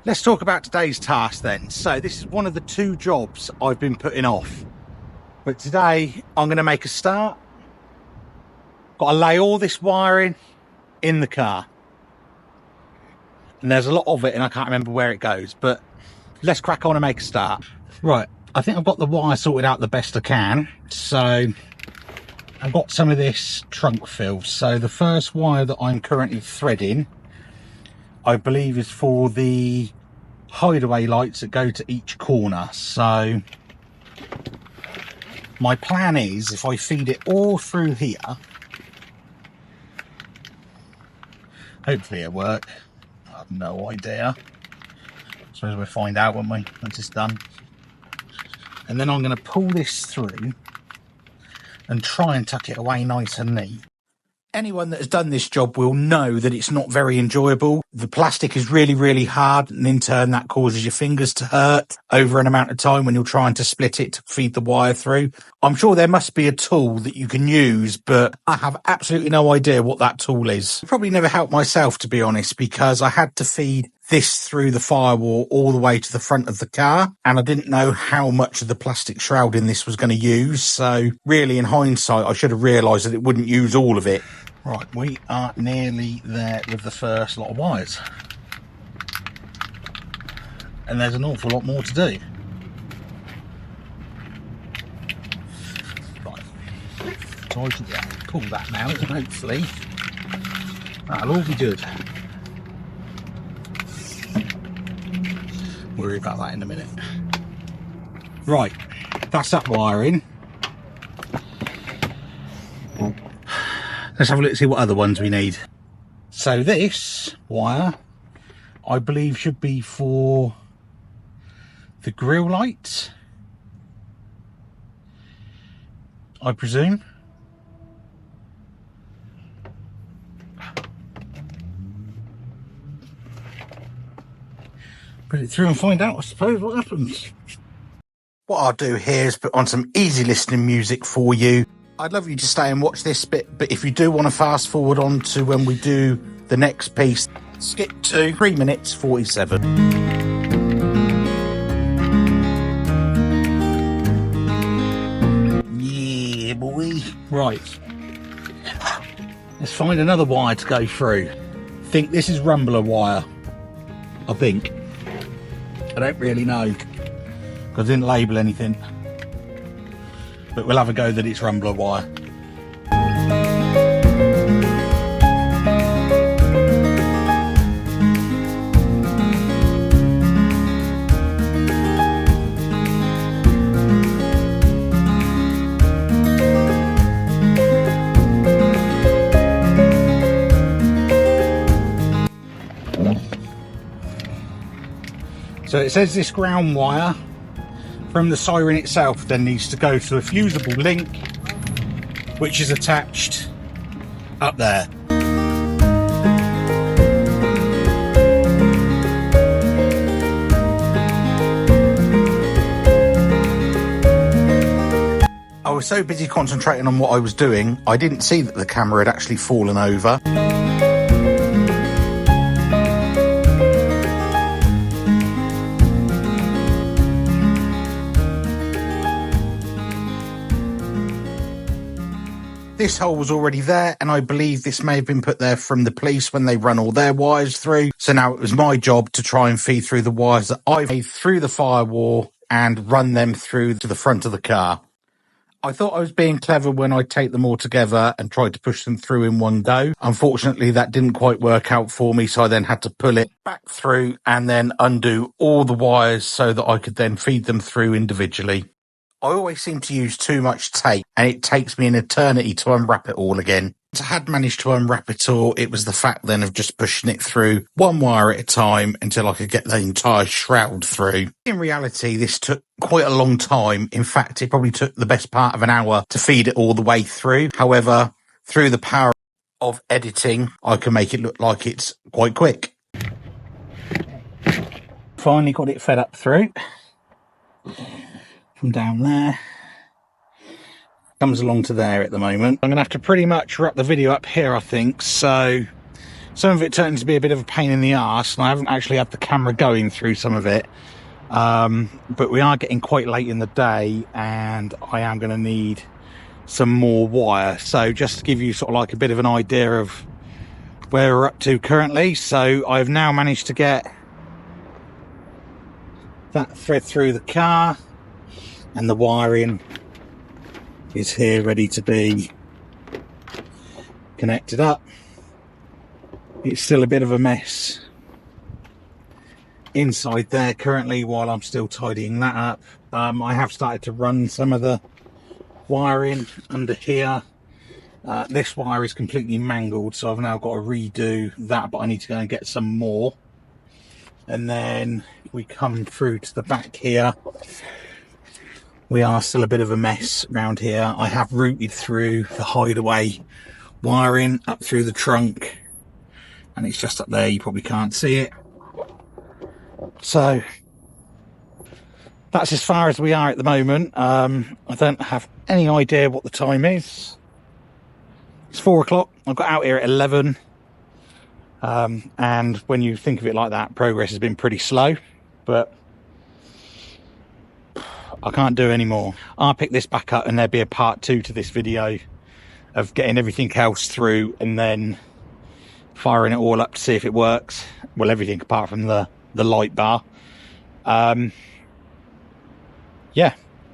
Let's talk about today's task then. So this is one of the 2 jobs I've been putting off. But today I'm going to make a start. Got to lay all this wiring in the car. And there's a lot of it and I can't remember where it goes. But let's crack on and make a start. Right, I think I've got the wire sorted out the best I can. So I've got some of this trunk filled. So the first wire that I'm currently threading, I believe, is for the hideaway lights that go to each corner. So my plan is, if I feed it all through here, hopefully it'll work. I have no idea. I suppose we'll find out when once it's done. And then I'm going to pull this through and try and tuck it away nice and neat. Anyone that has done this job will know that it's not very enjoyable. The plastic is really, really hard, and in turn that causes your fingers to hurt over an amount of time when you're trying to split it to feed the wire through. I'm sure there must be a tool that you can use, but I have absolutely no idea what that tool is. I probably never helped myself, to be honest, because I had to feed this through the firewall all the way to the front of the car, and I didn't know how much of the plastic shrouding this was going to use. So really, in hindsight, I should have realised that it wouldn't use all of it. Right, we are nearly there with the first lot of wires, and there's an awful lot more to do. Right, so I can pull that now, and hopefully that'll all be good. Worry about that in a minute. Right, that's that wiring. Let's have a look and see what other ones we need. So this wire, I believe, should be for the grille lights, I presume. Put it through and find out, I suppose, what happens. What I'll do here is put on some easy listening music for you. I'd love you to stay and watch this bit, but if you do want to fast forward on to when we do the next piece, skip to 3 minutes 47. Yeah, boy. Right. Let's find another wire to go through. I think this is rumbler wire. I think. I don't really know, because I didn't label anything. But we'll have a go that it's rumbler wire. So it says this ground wire from the siren itself then needs to go to a fusible link, which is attached up there. I was so busy concentrating on what I was doing, I didn't see that the camera had actually fallen over. This hole was already there, and I believe this may have been put there from the police when they run all their wires through. So now it was my job to try and feed through the wires that I've made through the firewall and run them through to the front of the car. I thought I was being clever when I take them all together and tried to push them through in one go. Unfortunately, that didn't quite work out for me, so I then had to pull it back through and then undo all the wires so that I could then feed them through individually. I always seem to use too much tape, and it takes me an eternity to unwrap it all again. Once I had managed to unwrap it all, it was the fact then of just pushing it through one wire at a time until I could get the entire shroud through. In reality, this took quite a long time. In fact, it probably took the best part of an hour to feed it all the way through. However, through the power of editing, I can make it look like it's quite quick. Finally got it fed up through. From down there, comes along to there at the moment. I'm going to have to pretty much wrap the video up here, I think. So Some of it turned to be a bit of a pain in the arse, and I haven't actually had the camera going through some of it. But we are getting quite late in the day, and I am going to need some more wire. So just to give you sort of like a bit of an idea of where we're up to currently. So I've now managed to get that thread through the car, and the wiring is here ready to be connected up. It's still a bit of a mess inside there currently while I'm still tidying that up. I have started to run some of the wiring under here. This wire is completely mangled, so I've now got to redo that, but I need to go and get some more. And then we come through to the back here. We are still a bit of a mess around here. I have routed through the hideaway wiring up through the trunk, and it's just up there, you probably can't see it. So that's as far as we are at the moment. I don't have any idea what the time is. It's 4 o'clock. I got out here at 11. And when you think of it like that, progress has been pretty slow, but I can't do any more. I'll pick this back up, and there'll be a part 2 to this video of getting everything else through and then firing it all up to see if it works. Well, everything apart from the light bar. Yeah,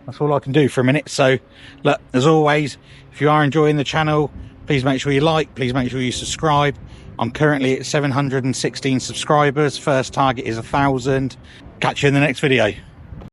that's all I can do for a minute. So look, as always, if you are enjoying the channel, please make sure you like, please make sure you subscribe. I'm currently at 716 subscribers. First target is 1,000. Catch you in the next video.